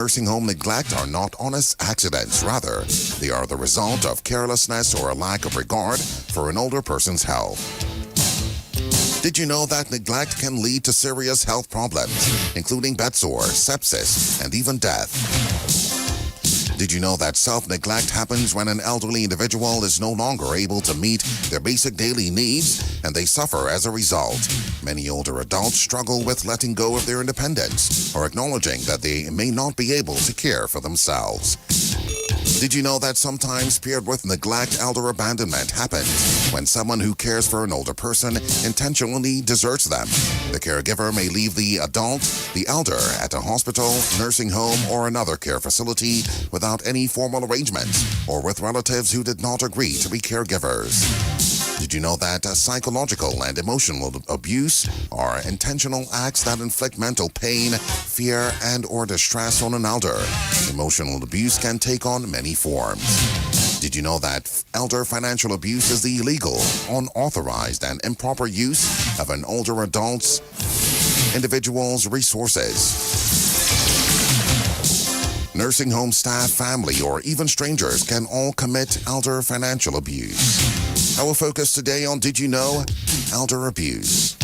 Nursing home neglect are not honest accidents. Rather, they are the result of carelessness or a lack of regard for an older person's health. Did you know that neglect can lead to serious health problems, including bed sores, sepsis, and even death? Did you know that self-neglect happens when an elderly individual is no longer able to meet their basic daily needs and they suffer as a result? Many older adults struggle with letting go of their independence or acknowledging that they may not be able to care for themselves. Did you know that sometimes paired with neglect, elder abandonment happens when someone who cares for an older person intentionally deserts them? The caregiver may leave the elder at a hospital, nursing home, or another care facility without any formal arrangements or with relatives who did not agree to be caregivers. Did you know that psychological and emotional abuse are intentional acts that inflict mental pain, fear, and or distress on an elder? Emotional abuse can take on many forms. Did you know that elder financial abuse is the illegal, unauthorized, and improper use of an older individual's resources? Nursing home staff, family, or even strangers can all commit elder financial abuse. Our focus today on Did You Know? Elder Abuse.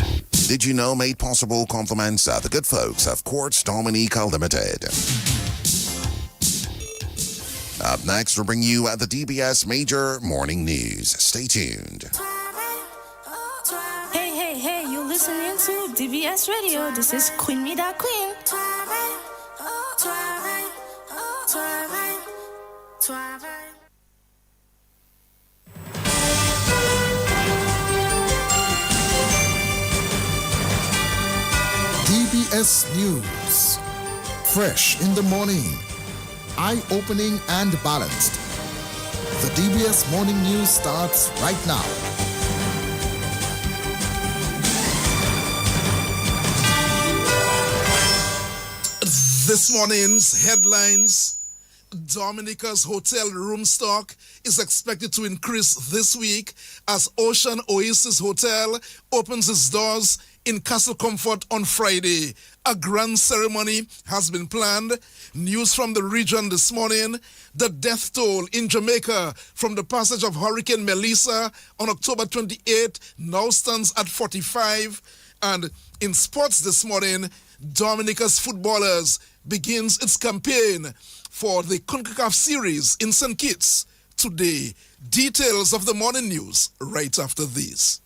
Did You Know? Made possible compliments the good folks of Quartz Dominica Limited. Up next, we'll bring you the DBS Major Morning News. Stay tuned. Hey, you're listening to DBS Radio. This is Queen Me Da Queen. DBS News. Fresh in the morning. Eye-opening and balanced. The DBS Morning News starts right now. This morning's headlines: Dominica's hotel room stock is expected to increase this week as Ocean Oasis Hotel opens its doors in Castle Comfort on Friday. A grand ceremony has been planned. News from the region this morning: the death toll in Jamaica from the passage of Hurricane Melissa on October 28 now stands at 45. And in sports this morning, Dominica's footballers begins its campaign for the CONCACAF series in St. Kitts today. Details of the morning news right after this.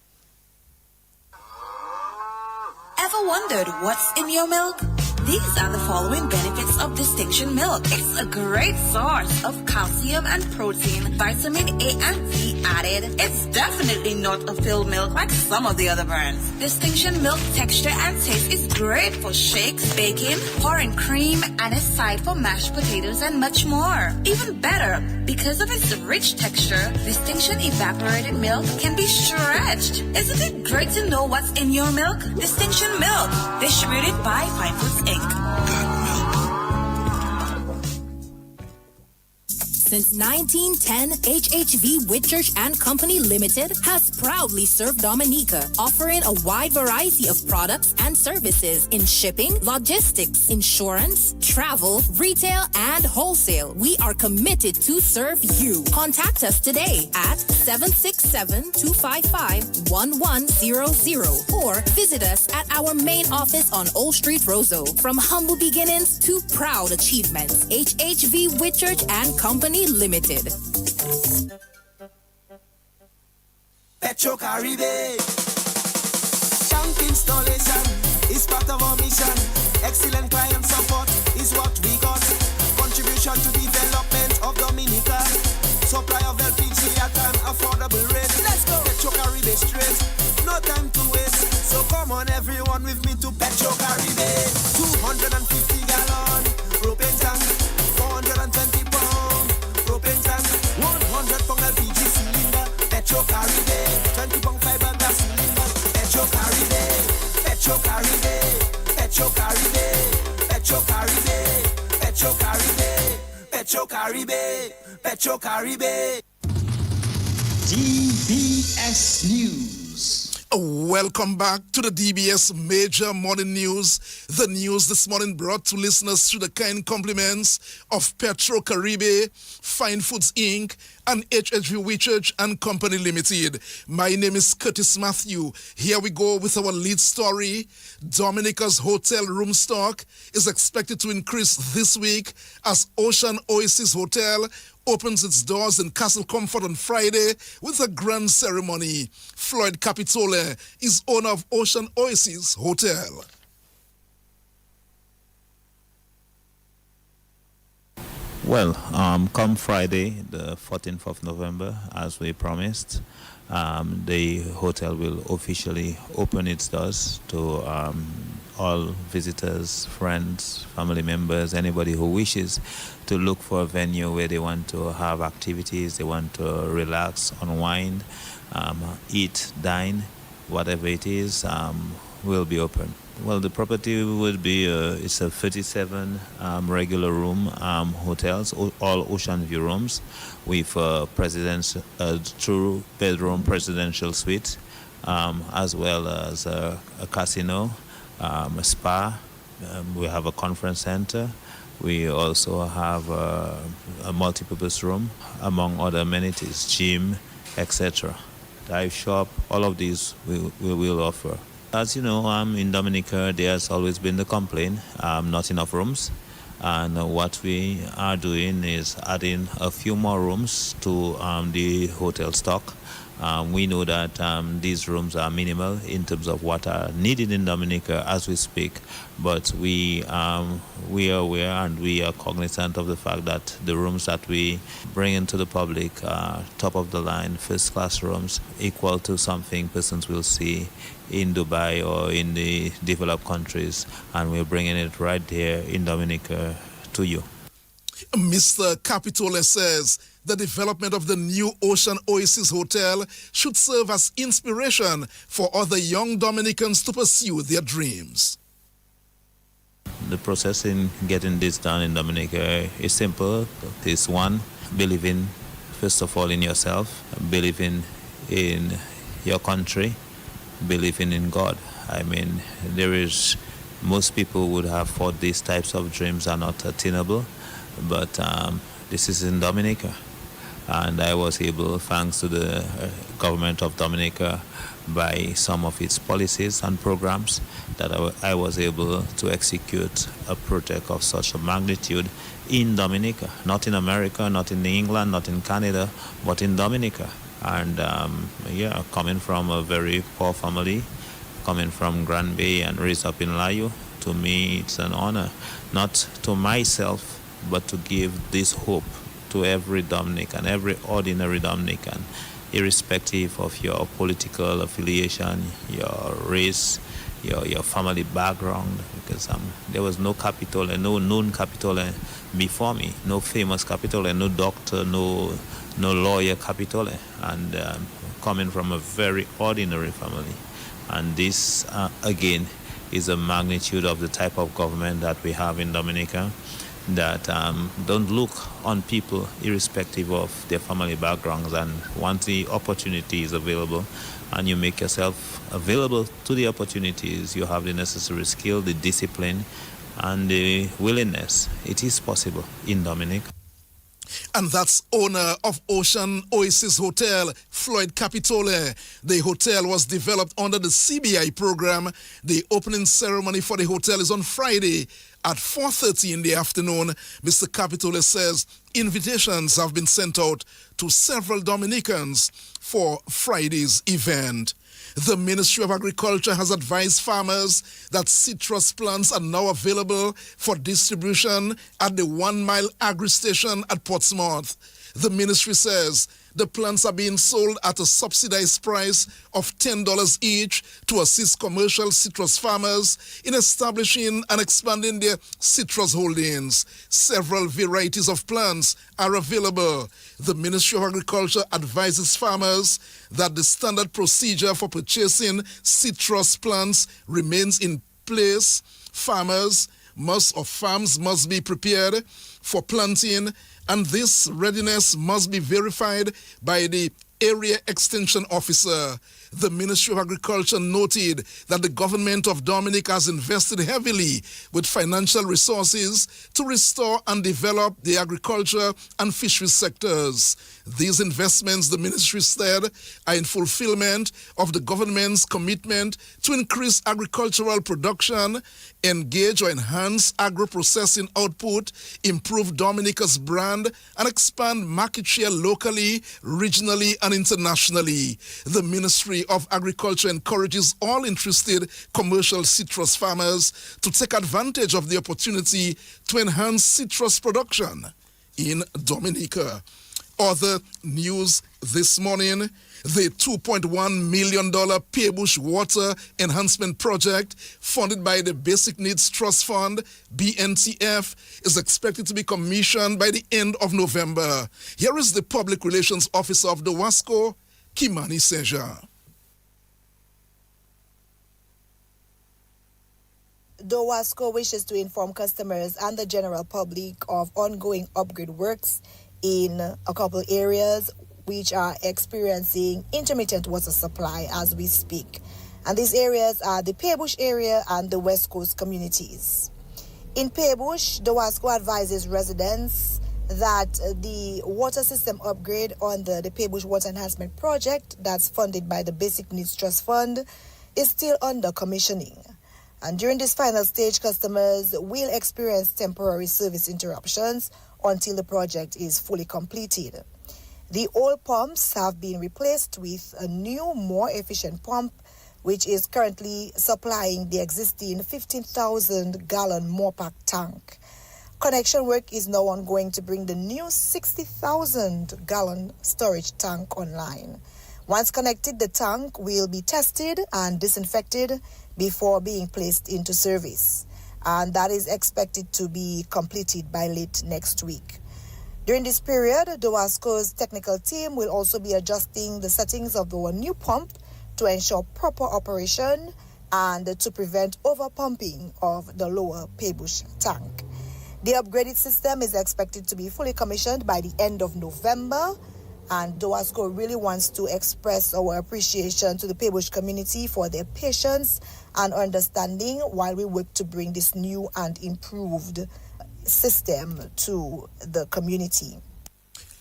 Ever wondered what's in your milk? These are the following benefits of Distinction Milk. It's a great source of calcium and protein, vitamin A and D added. It's definitely not a filled milk like some of the other brands. Distinction Milk texture and taste is great for shakes, baking, pouring cream, and a side for mashed potatoes and much more. Even better, because of its rich texture, Distinction Evaporated Milk can be stretched. Isn't it great to know what's in your milk? Distinction Milk, distributed by Fine Foods Inc. Since 1910, HHV Whitchurch and Company Limited has proudly served Dominica, offering a wide variety of products and services in shipping, logistics, insurance, travel, retail, and wholesale. We are committed to serve you. Contact us today at 767-255-1100 or visit us at our main office on Old Street, Roseau. From humble beginnings to proud achievements, HHV Whitchurch and Company Limited. Petro Caribe. Tank installation is part of our mission. Excellent client support is what we got. Contribution to development of Dominica. Supply of LPG at an affordable rate. Let's go. Petro Caribe straight. No time to waste. So come on everyone with me to Petro Caribe. 250 gallon propane tank. 420 pound propane tank. 100 pound LPG cylinder. Petro Caribe. 20 pound fiberglass cylinder. Petro Caribe. Petro Caribe. Petro Caribe. Petro Caribe. Petro Caribe. Petro Caribe. Petro Caribe. DBS News. Welcome back to the DBS Major Morning News. The news this morning brought to listeners through the kind compliments of Petro Caribe, Fine Foods Inc., and HHV Whitchurch and Company Limited. My name is Curtis Matthew. Here we go with our lead story. Dominica's hotel room stock is expected to increase this week as Ocean Oasis Hotel opens its doors in Castle Comfort on Friday with a grand ceremony. Floyd Capitole is owner of Ocean Oasis Hotel. Well, come Friday, the 14th of November, as we promised, the hotel will officially open its doors to all visitors, friends, family members, anybody who wishes to look for a venue where they want to have activities, they want to relax, unwind, eat, dine, whatever it is, will be open. Well, the property would be, it's a 37 regular room hotels, all ocean view rooms with two-bedroom presidential suite, as well as a casino, a spa. We have a conference center. We also have a multi-purpose room, among other amenities, gym, etc. Dive shop, all of these we will offer. As you know, in Dominica, there has always been the complaint, not enough rooms. And what we are doing is adding a few more rooms to the hotel stock. We know that these rooms are minimal in terms of what are needed in Dominica as we speak, but we are aware and we are cognizant of the fact that the rooms that we bring into the public are top of the line, first class rooms, equal to something persons will see in Dubai or in the developed countries, and we're bringing it right there in Dominica to you. Mr. Capitole says the development of the new Ocean Oasis Hotel should serve as inspiration for other young Dominicans to pursue their dreams. The process in getting this done in Dominica is simple. It's one, believing first of all in yourself, believing in your country, believing in God. I mean, most people would have thought these types of dreams are not attainable, but this is in Dominica. And I was able, thanks to the government of Dominica, by some of its policies and programs, that I was able to execute a project of such a magnitude in Dominica. Not in America, not in England, not in Canada, but in Dominica. And coming from a very poor family, coming from Grand Bay and raised up in Layo, to me it's an honor, not to myself, but to give this hope to every Dominican, every ordinary Dominican, irrespective of your political affiliation, your race, your family background, because there was no Capitole, no known Capitole before me, no famous Capitole, no doctor, no lawyer Capitole, and coming from a very ordinary family. And this, again, is a magnitude of the type of government that we have in Dominica, that don't look on people irrespective of their family backgrounds, and once the opportunity is available and you make yourself available to the opportunities, you have the necessary skill, the discipline, and the willingness. It is possible in Dominica. And that's owner of Ocean Oasis Hotel, Floyd Capitole. The hotel was developed under the CBI program. The opening ceremony for the hotel is on Friday at 4:30 in the afternoon. Mr. Capitole says invitations have been sent out to several Dominicans for Friday's event. The Ministry of Agriculture has advised farmers that citrus plants are now available for distribution at the 1 Mile Agri Station at Portsmouth. The ministry says the plants are being sold at a subsidized price of $10 each to assist commercial citrus farmers in establishing and expanding their citrus holdings. Several varieties of plants are available. The Ministry of Agriculture advises farmers that the standard procedure for purchasing citrus plants remains in place. Farms must be prepared for planting, and this readiness must be verified by the area extension officer. The Ministry of Agriculture noted that the government of Dominica has invested heavily with financial resources to restore and develop the agriculture and fisheries sectors. These investments, the ministry said, are in fulfillment of the government's commitment to increase agricultural production, engage or enhance agro-processing output, improve Dominica's brand, and expand market share locally, regionally, and internationally. The Ministry of Agriculture encourages all interested commercial citrus farmers to take advantage of the opportunity to enhance citrus production in Dominica. Other news this morning: the $2.1 million Paybush Water Enhancement Project, funded by the Basic Needs Trust Fund, BNTF, is expected to be commissioned by the end of November. Here is the Public Relations Officer of the WASCO, Kimani Seja. The WASCO wishes to inform customers and the general public of ongoing upgrade works in a couple areas which are experiencing intermittent water supply as we speak. And these areas are the Paybush area and the West Coast communities. In Paybush, the WASCO advises residents that the water system upgrade on the Paybush Water Enhancement Project that's funded by the Basic Needs Trust Fund is still under commissioning. And during this final stage, customers will experience temporary service interruptions until the project is fully completed. The old pumps have been replaced with a new, more efficient pump, which is currently supplying the existing 15,000-gallon Mopac tank. Connection work is now ongoing to bring the new 60,000-gallon storage tank online. Once connected, the tank will be tested and disinfected before being placed into service, and that is expected to be completed by late next week. During this period, the WASCO's technical team will also be adjusting the settings of the new pump to ensure proper operation and to prevent overpumping of the lower Paybush tank. The upgraded system is expected to be fully commissioned by the end of November, and DOASCO really wants to express our appreciation to the Paybush community for their patience and understanding while we work to bring this new and improved system to the community.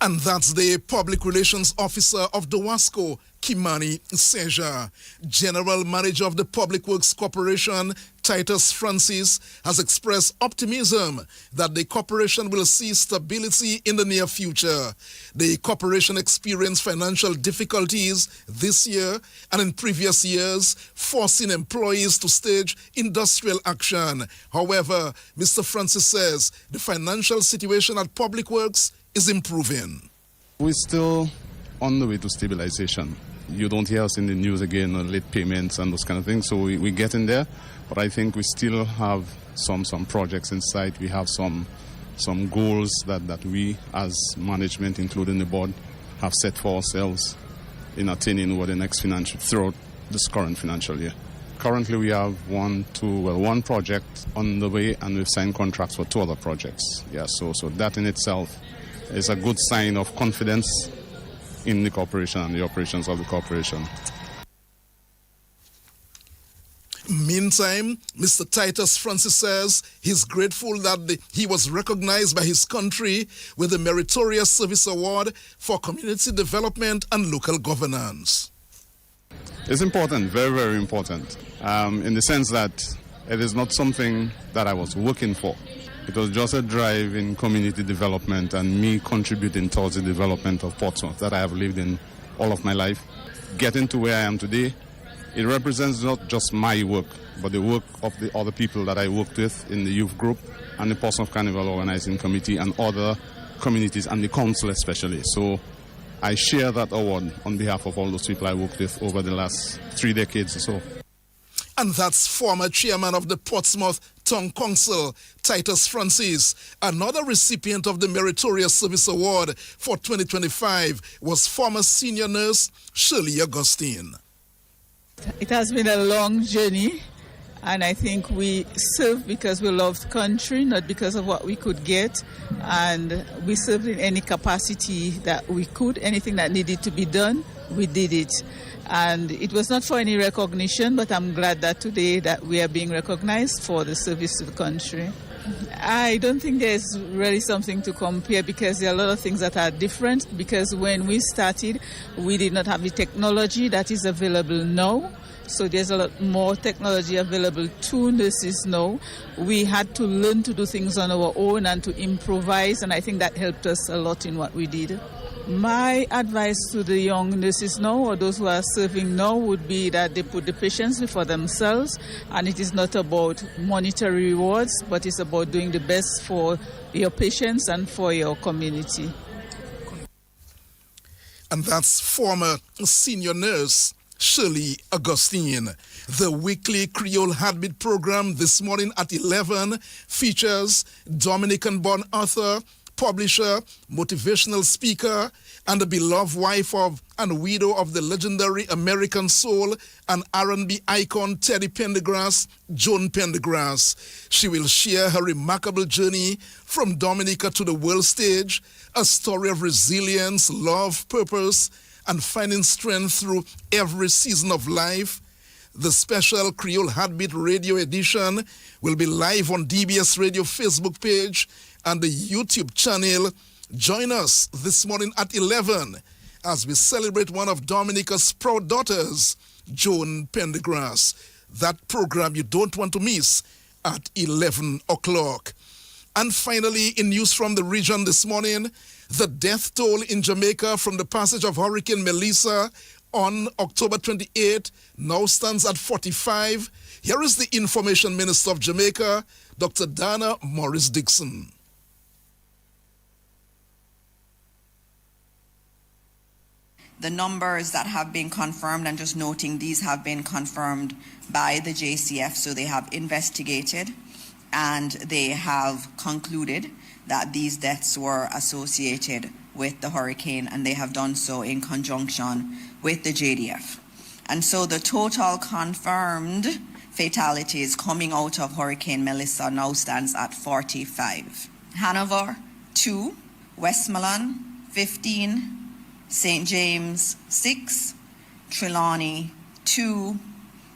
And that's the Public Relations Officer of DOASCO, Kimani Seja. General Manager of the Public Works Corporation, Titus Francis, has expressed optimism that the corporation will see stability in the near future. The corporation experienced financial difficulties this year and in previous years, forcing employees to stage industrial action. However, Mr. Francis says the financial situation at Public Works is improving. We're still on the way to stabilization. You don't hear us in the news again on late payments and those kind of things, so we're getting there. But I think we still have some projects in sight. We have some goals that we as management, including the board, have set for ourselves in attaining over the next throughout this current financial year. Currently we have one project on the way, and we've signed contracts for 2 other projects. Yeah, so that in itself is a good sign of confidence in the corporation and the operations of the corporation. Meantime, Mr. Titus Francis says he's grateful that he was recognized by his country with the Meritorious Service Award for Community Development and Local Governance. It's important, very, very important, in the sense that it is not something that I was working for. It was just a drive in community development and me contributing towards the development of Portsmouth that I have lived in all of my life. Getting to where I am today, it represents not just my work, but the work of the other people that I worked with in the youth group and the Portsmouth Carnival Organizing Committee and other communities and the council especially. So I share that award on behalf of all those people I worked with over the last 3 decades or so. And that's former chairman of the Portsmouth Town Council, Titus Francis. Another recipient of the Meritorious Service Award for 2025 was former senior nurse Shirley Augustine. It has been a long journey, and I think we served because we loved country, not because of what we could get. And we served in any capacity that we could, anything that needed to be done, we did it. And it was not for any recognition, but I'm glad that today that we are being recognized for the service to the country. I don't think there's really something to compare because there are a lot of things that are different, because when we started, we did not have the technology that is available now. So there's a lot more technology available to nurses now. We had to learn to do things on our own and to improvise, and I think that helped us a lot in what we did. My advice to the young nurses now, or those who are serving now, would be that they put the patients before themselves, and it is not about monetary rewards, but it's about doing the best for your patients and for your community. And that's former senior nurse Shirley Augustine. The weekly Creole Hadbit program this morning at 11 features Dominican-born author, publisher, motivational speaker, and the beloved wife of and widow of the legendary American soul and R&B icon Teddy Pendergrass, Joan Pendergrass. She will share her remarkable journey from Dominica to the world stage, a story of resilience, love, purpose, and finding strength through every season of life. The special Creole Hadbit radio edition will be live on DBS Radio Facebook page and the YouTube channel. Join us this morning at 11 as we celebrate one of Dominica's proud daughters, Joan Pendergrass. That program you don't want to miss at 11 o'clock. And finally, in news from the region this morning, the death toll in Jamaica from the passage of Hurricane Melissa on October 28 now stands at 45. Here is the Information Minister of Jamaica, Dr. Dana Morris Dixon. The numbers that have been confirmed, and just noting these have been confirmed by the JCF, so they have investigated and they have concluded that these deaths were associated with the hurricane, and they have done so in conjunction with the JDF. And so the total confirmed fatalities coming out of Hurricane Melissa now stands at 45. Hanover, 2, Westmoreland, 15, St. James, 6, Trelawney, 2,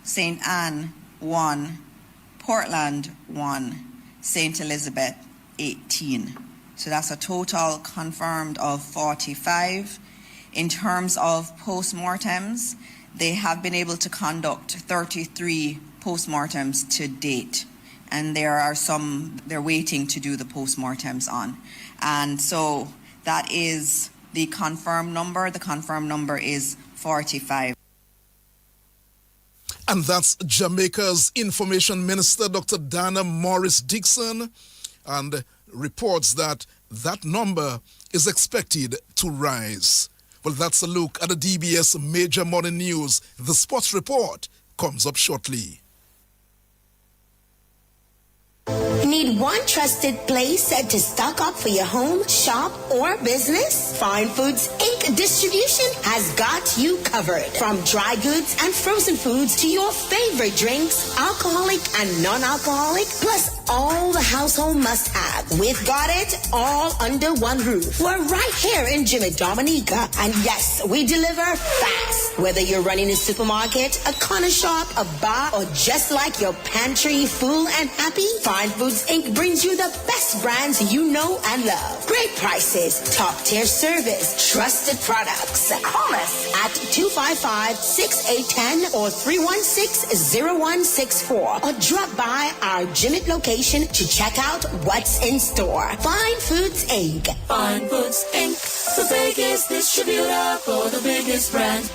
St. Anne, 1, Portland, 1, St. Elizabeth, 18. So that's a total confirmed of 45. In terms of postmortems, they have been able to conduct 33 postmortems to date. And there are some they're waiting to do the postmortems on. And so that is the confirmed number. The confirmed number is 45. And that's Jamaica's Information Minister, Dr. Dana Morris Dixon, and reports that that number is expected to rise. Well, that's a look at the DBS Major Morning News. The sports report comes up shortly. Need one trusted place to stock up for your home, shop, or business? Fine Foods Inc. Distribution has got you covered. From dry goods and frozen foods to your favorite drinks, alcoholic and non-alcoholic, plus all the household must-have. We've got it all under one roof. We're right here in Jimmy Dominica. And yes, we deliver fast. Whether you're running a supermarket, a corner shop, a bar, or just like your pantry full and happy, Fine Foods Inc. brings you the best brands you know and love. Great prices, top-tier service, trusted products. Call us at 255-6810 or 316-0164 or drop by our Jimmy location to check out what's in store. Fine Foods Inc. Fine Foods Inc. The biggest distributor for the biggest brand.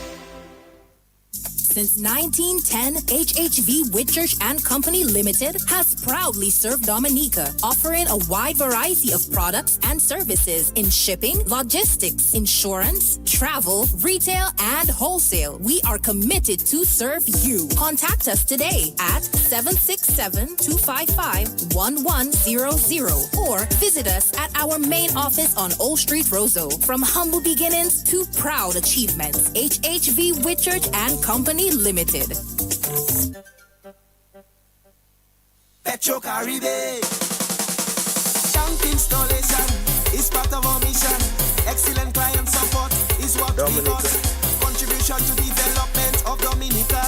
Since 1910, HHV Whitchurch and Company Limited has proudly served Dominica, offering a wide variety of products and services in shipping, logistics, insurance, travel, retail, and wholesale. We are committed to serve you. Contact us today at 767-255-1100 or visit us at our main office on Old Street, Roseau. From humble beginnings to proud achievements, HHV Whitchurch and Company Limited. Petro Caribe. Tank installation is part of our mission. Excellent client support is what we got. Contribute Contribution to development of Dominica.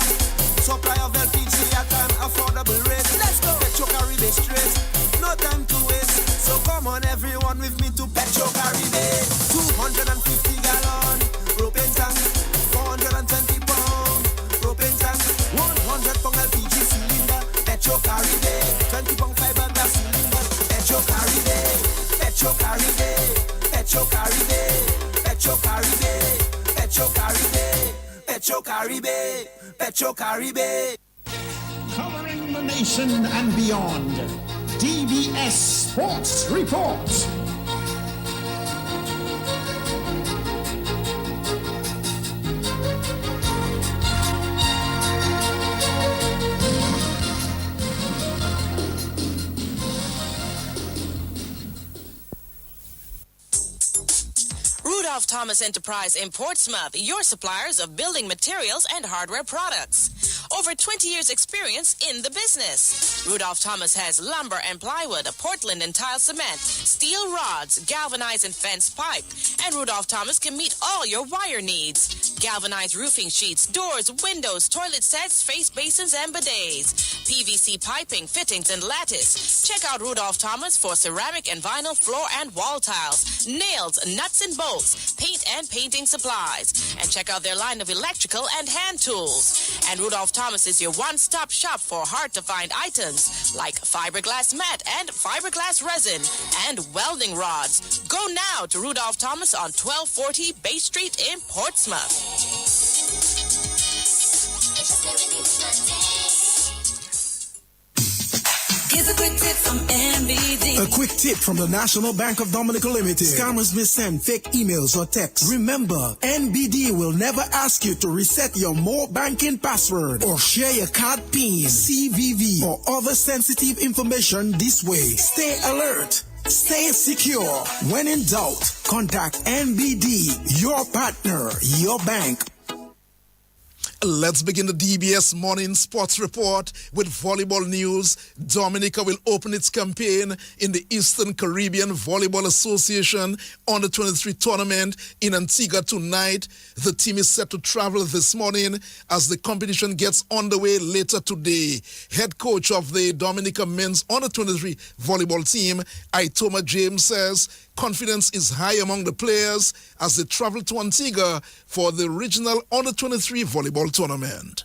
Supply of LPG at an affordable rate. Let's go. Petro Caribe straight. No time to waste. So come on everyone with me to Petro Caribe. 250 gallon propane tank. 420 pound propane tank. 100 pound LPG cylinder. Petro Caribe. 20 pound fiberglass cylinder. Petro Caribe. Petro Caribe. Petro Caribe. Petro Caribe. Petro Caribe. Petro Caribe. Petro Caribe. Covering the nation and beyond. DBS Sports Report. Rudolph Thomas Enterprise in Portsmouth, your suppliers of building materials and hardware products. Over 20 years experience in the business. Rudolph Thomas has lumber and plywood, Portland and tile cement, steel rods, galvanized and fence pipe. And Rudolph Thomas can meet all your wire needs. Galvanized roofing sheets, doors, windows, toilet sets, face basins and bidets. PVC piping, fittings and lattice. Check out Rudolph Thomas for ceramic and vinyl floor and wall tiles, nails, nuts and bolts, paint and painting supplies. And check out their line of electrical and hand tools. And Rudolph Thomas is your one-stop shop for hard-to-find items like fiberglass mat and fiberglass resin and welding rods. Go now to Rudolph Thomas on 1240 Bay Street in Portsmouth. Here's a quick tip from NBD. A quick tip from the National Bank of Dominica Limited. Scammers may send fake emails or texts. Remember, NBD will never ask you to reset your more banking password or share your card PIN, CVV, or other sensitive information this way. Stay alert. Stay secure. When in doubt, contact NBD, your partner, your bank. Let's begin the DBS Morning Sports Report with volleyball news. Dominica will open its campaign in the Eastern Caribbean Volleyball Association Under-23 tournament in Antigua tonight. The team is set to travel this morning as the competition gets underway later today. Head coach of the Dominica men's Under-23 volleyball team, Itoma James, says confidence is high among the players as they travel to Antigua for the regional Under-23 volleyball tournament.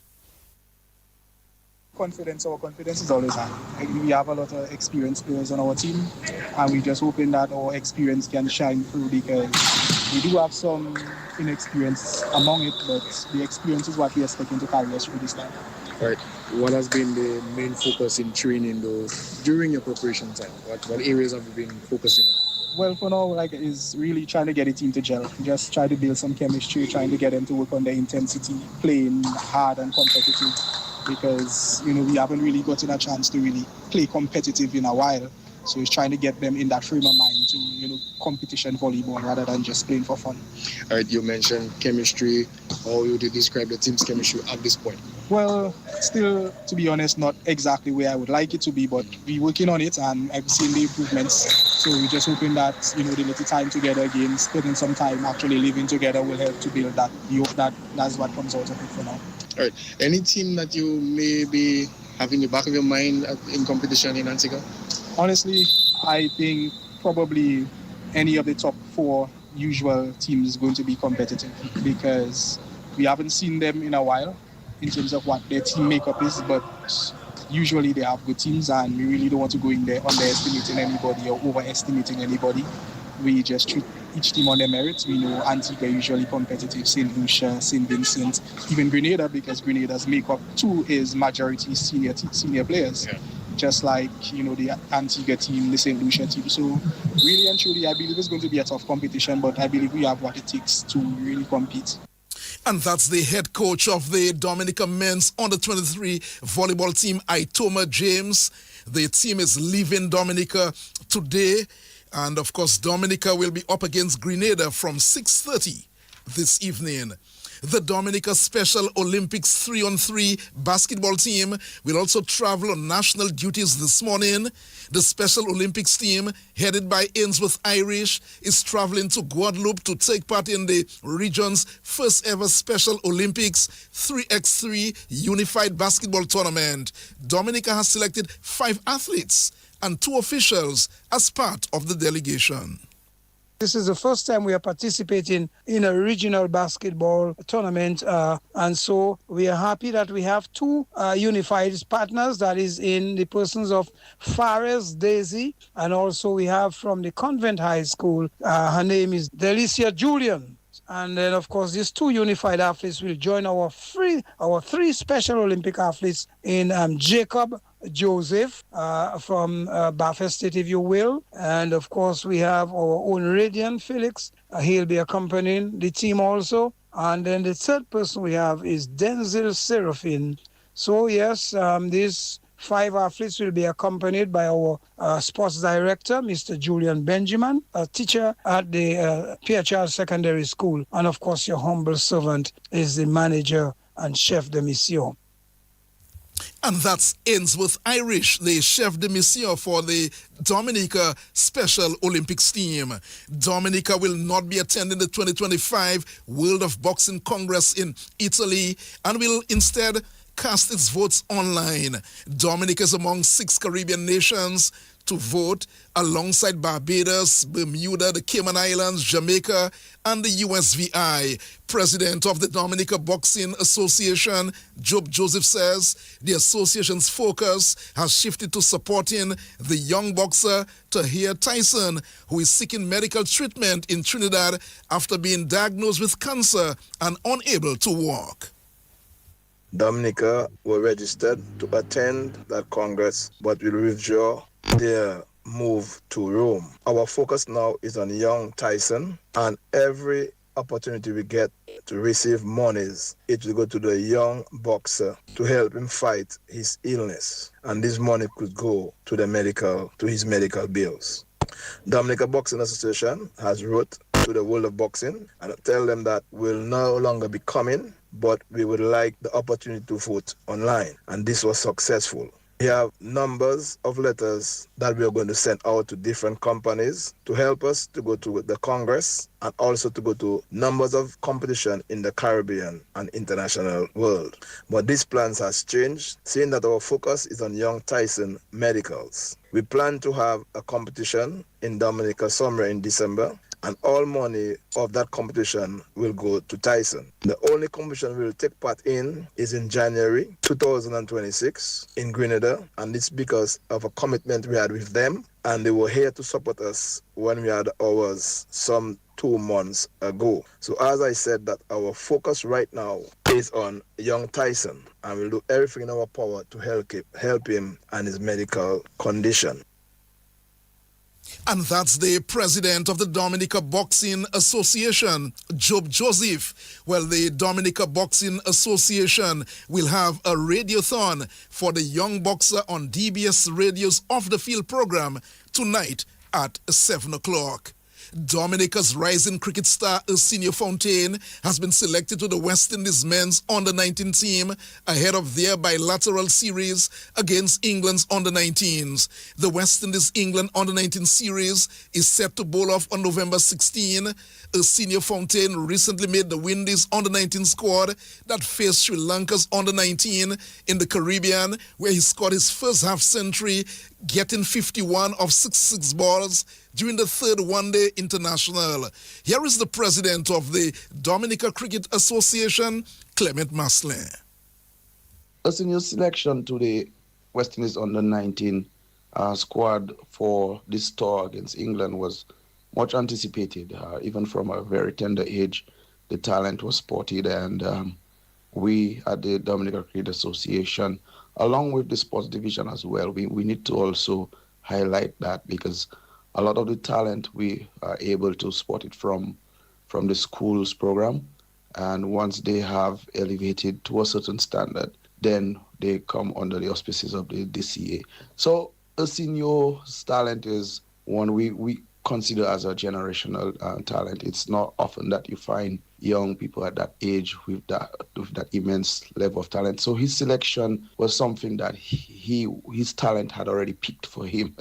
Our confidence is always high. We have a lot of experienced players on our team, and we're just hoping that our experience can shine through because we do have some inexperience among it, but the experience is what we're expecting to carry us through this time. Right. What has been the main focus in training though during your preparation time? What areas have you been focusing on? Well, for now, is really trying to get the team to gel. Just try to build some chemistry, trying to get them to work on their intensity, playing hard and competitive. Because, we haven't really gotten a chance to really play competitive in a while. So it's trying to get them in that frame of mind to, competition volleyball rather than just playing for fun. All right, you mentioned chemistry. How would you describe the team's chemistry at this point? Well, still, to be honest, not exactly where I would like it to be, but we're working on it and I've seen the improvements. So we're just hoping that, the little time together again, spending some time actually living together will help to build that. We hope that that's what comes out of it for now. All right. Any team that you may be having in the back of your mind in competition in Antigua? Honestly, I think probably any of the top 4 usual teams is going to be competitive because we haven't seen them in a while in terms of what their team makeup is, but usually they have good teams and we really don't want to go in there underestimating anybody or overestimating anybody. We just treat each team on their merits. We know Antigua usually competitive, St. Lucia, St. Vincent, even Grenada, because Grenada's makeup too is majority senior players. Yeah. Just like, the Antigua team, the St. Lucia team. So really and truly, I believe it's going to be a tough competition, but I believe we have what it takes to really compete. And that's the head coach of the Dominica men's Under-23 volleyball team, Itoma James. The team is leaving Dominica today. And, of course, Dominica will be up against Grenada from 6:30 this evening. The Dominica Special Olympics 3-on-3 basketball team will also travel on national duties this morning. The Special Olympics team, headed by Ainsworth Irish, is traveling to Guadeloupe to take part in the region's first ever Special Olympics 3x3 Unified Basketball Tournament. Dominica has selected 5 athletes and 2 officials as part of the delegation. This is the first time we are participating in a regional basketball tournament, and so we are happy that we have 2 unified partners, that is in the persons of Fares Daisy, and also we have from the Convent High School, her name is Delicia Julian. And then, of course, these 2 unified athletes will join our 3 Special Olympic athletes in Jacob Joseph from Baffin State, if you will. And, of course, we have our own Radiant Felix. He'll be accompanying the team also. And then the third person we have is Denzel Serafin. So, yes, these 5 athletes will be accompanied by our sports director, Mr. Julian Benjamin, a teacher at the Pierre Charles Secondary School. And, of course, your humble servant is the manager and chef de mission. And that's Ainsworth Irish, the chef de mission for the Dominica Special Olympics team. Dominica will not be attending the 2025 World of Boxing Congress in Italy and will instead cast its votes online. Dominica is among 6 Caribbean nations to vote, alongside Barbados, Bermuda, the Cayman Islands, Jamaica, and the USVI. President of the Dominica Boxing Association, Job Joseph, says the association's focus has shifted to supporting the young boxer Tahir Tyson, who is seeking medical treatment in Trinidad after being diagnosed with cancer and unable to walk. Dominica were registered to attend that Congress, but will withdraw their move to Rome. Our focus now is on young Tyson, and every opportunity we get to receive monies, it will go to the young boxer to help him fight his illness. And this money could go to his medical bills. Dominica Boxing Association has wrote to the World of Boxing and tell them that we'll no longer be coming, but we would like the opportunity to vote online. And this was successful. We have numbers of letters that we are going to send out to different companies to help us to go to the Congress and also to go to numbers of competition in the Caribbean and international world. But these plans has changed, seeing that our focus is on young Tyson medicals. We plan to have a competition in Dominica somewhere in December, and all money of that competition will go to Tyson. The only competition we will take part in is in January 2026 in Grenada, and it's because of a commitment we had with them, and they were here to support us when we had ours some 2 months ago. So as I said, that our focus right now is on young Tyson, and we'll do everything in our power to help him and his medical condition. And that's the president of the Dominica Boxing Association, Job Joseph. Well, the Dominica Boxing Association will have a radiothon for the young boxer on DBS Radio's Off the Field program tonight at 7 o'clock. Dominica's rising cricket star Arsenio Fontaine has been selected to the West Indies men's under-19 team ahead of their bilateral series against England's under-19s. The West Indies-England under-19 series is set to bowl off on November 16. Arsenio Fontaine recently made the Windies under-19 squad that faced Sri Lanka's under-19 in the Caribbean, where he scored his first half-century, getting 51 of 66 balls during the third one-day international. Here is the president of the Dominica Cricket Association, Clement Maslin. Arsenio's selection to the West Indies under-19 squad for this tour against England was much anticipated. Even from a very tender age, the talent was spotted, and we at the Dominica Cricket Association, along with the sports division as well, we need to also highlight that, because a lot of the talent we are able to spot it from the schools program, and once they have elevated to a certain standard, then they come under the auspices of the DCA. So Arsenio's talent is one we consider as a generational talent. It's not often that you find young people at that age with that immense level of talent. So his selection was something that his talent had already picked for him,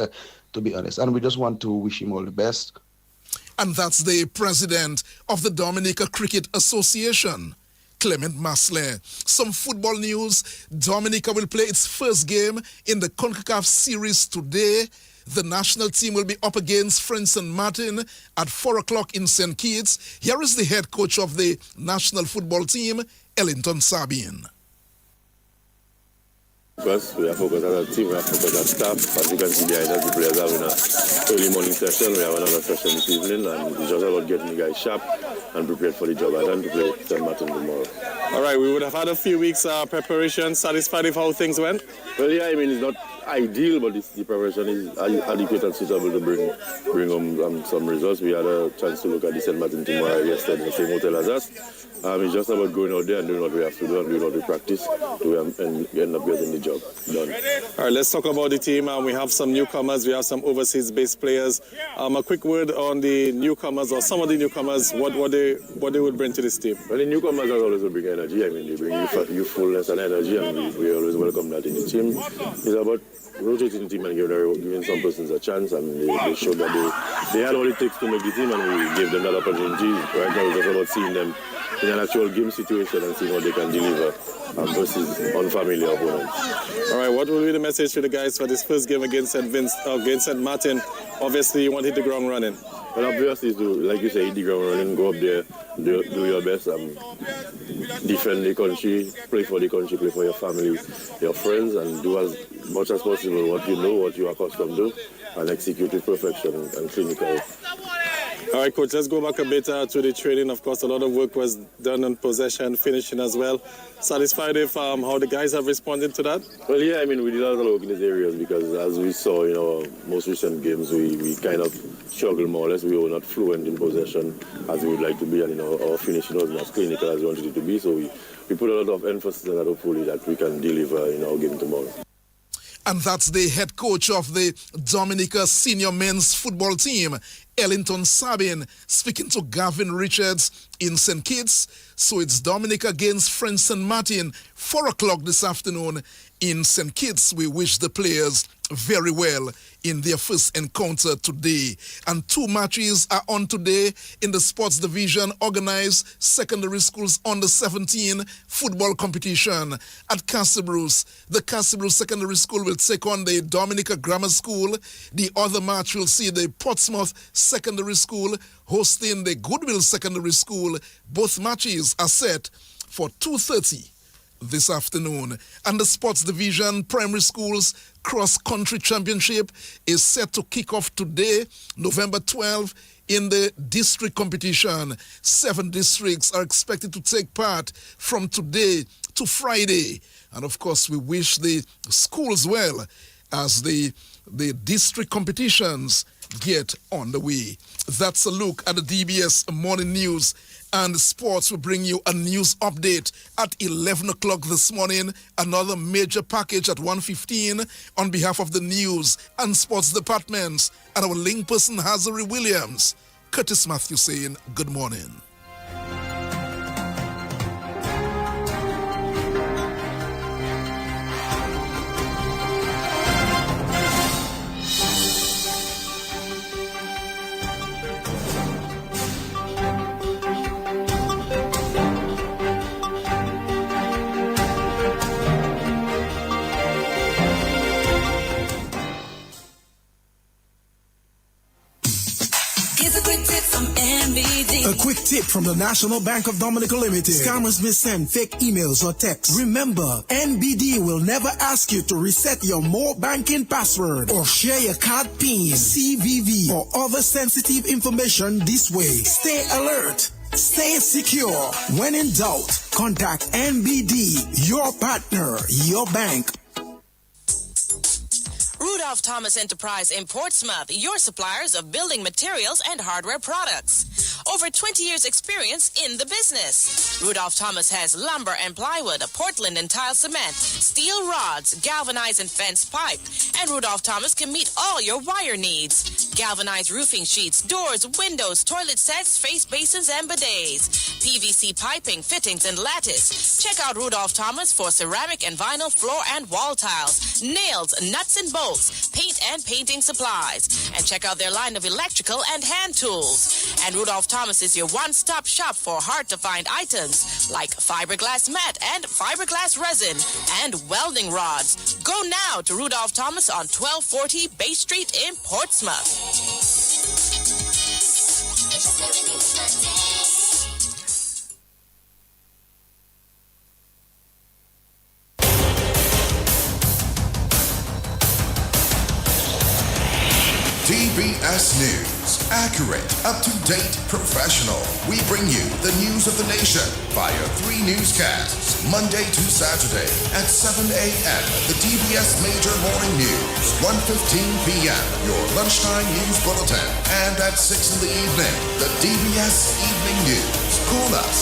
to be honest. And we just want to wish him all the best. And that's the president of the Dominica Cricket Association, Clement Masley. Some football news. Dominica will play its first game in the CONCACAF series today. The national team will be up against French St. Martin at 4 o'clock in St. Kitts. Here is the head coach of the national football team, Ellington Sabin. First, we are focused as a team, we are focused as staff. As you can see behind us, the players are in an early morning session. We have another session this evening, and it's just about getting the guys sharp and prepared for the job at hand to play St. Martin tomorrow. All right, we would have had a few weeks preparation. Satisfied with how things went? Well, yeah, I mean, it's not ideal, but the preparation is adequate and suitable to bring home some results. We had a chance to look at the St. Martin team yesterday in the same hotel as us. It's just about going out there and doing what we have to do and doing what we practice to end up getting the job done. All right, let's talk about the team. We have some newcomers. We have some overseas-based players. A quick word on the newcomers or some of the newcomers, what they would bring to this team. Well, the newcomers always will bring energy. I mean, they bring youthfulness and energy, and we always welcome that in the team. It's about rotating the team and giving some persons a chance, and they showed that they had all it takes to make the team, and we gave them that opportunity. Right now, it's just about seeing them in an actual game situation and seeing what they can deliver versus unfamiliar opponents. All right, what will be the message to the guys for this first game against St. Martin? Obviously, you want to hit the ground running. Well, obviously, like you say, hit the ground running, go up there, do your best, defend the country, play for the country, play for your family, your friends, and do as much as possible what you know, what you are accustomed to, and execute with perfection and clinical. All right, Coach, let's go back a bit to the training. Of course, a lot of work was done on possession, finishing as well. Satisfied with how the guys have responded to that? Well, yeah, I mean, we did a lot of work in these areas because as we saw in our most recent games, we kind of struggled more or less. We were not fluent in possession as we would like to be, and our finishing wasn't as clinical as we wanted it to be. So we put a lot of emphasis on that, hopefully, that we can deliver in our game tomorrow. And that's the head coach of the Dominica senior men's football team, Ellington Sabin, speaking to Gavin Richards in St. Kitts. So it's Dominica against French St. Martin, 4 o'clock this afternoon in St. Kitts. We wish the players very well in their first encounter today. And 2 matches are on today in the sports division organized secondary schools under 17 football competition at Castlebrus. The Castlebrus Secondary School will take on the Dominica Grammar School. The other match will see the Portsmouth Secondary School hosting the Goodwill Secondary School. Both matches are set for 2:30 this afternoon. And the sports division primary schools cross-country championship is set to kick off today, November 12, in the district competition. 7 districts are expected to take part from today to Friday. And of course, we wish the schools well as the district competitions get on the way. That's a look at the DBS morning news. And sports will bring you a news update at 11 o'clock this morning. Another major package at 1:15 on behalf of the news and sports departments. And our link person, Hazari Williams. Curtis Matthew saying good morning. A quick tip from the National Bank of Dominica Limited. Scammers may send fake emails or texts. Remember, NBD will never ask you to reset your more banking password or share your card PIN, CVV, or other sensitive information this way. Stay alert. Stay secure. When in doubt, contact NBD, your partner, your bank. Rudolph Thomas Enterprise in Portsmouth, your suppliers of building materials and hardware products. Over 20 years experience in the business. Rudolph Thomas has lumber and plywood, Portland and tile cement, steel rods, galvanized and fenced pipe, and Rudolph Thomas can meet all your wire needs. galvanized roofing sheets, doors, windows, toilet sets, face basins, and bidets, PVC piping, fittings, and lattice. Check out Rudolph Thomas for ceramic and vinyl floor and wall tiles, nails, nuts and bolts, paint and painting supplies. And check out their line of electrical and hand tools. And Rudolph Thomas is your one-stop shop for hard-to-find items like fiberglass mat and fiberglass resin and welding rods. Go now to Rudolph Thomas on 1240 Bay Street in Portsmouth. DBS News. Accurate, up-to-date, professional. We bring you the news of the nation via 3 newscasts, Monday to Saturday at 7 a.m. The DBS Major Morning News, 1:15 p.m. Your lunchtime news bulletin, and at 6 in the evening, the DBS Evening News. Call us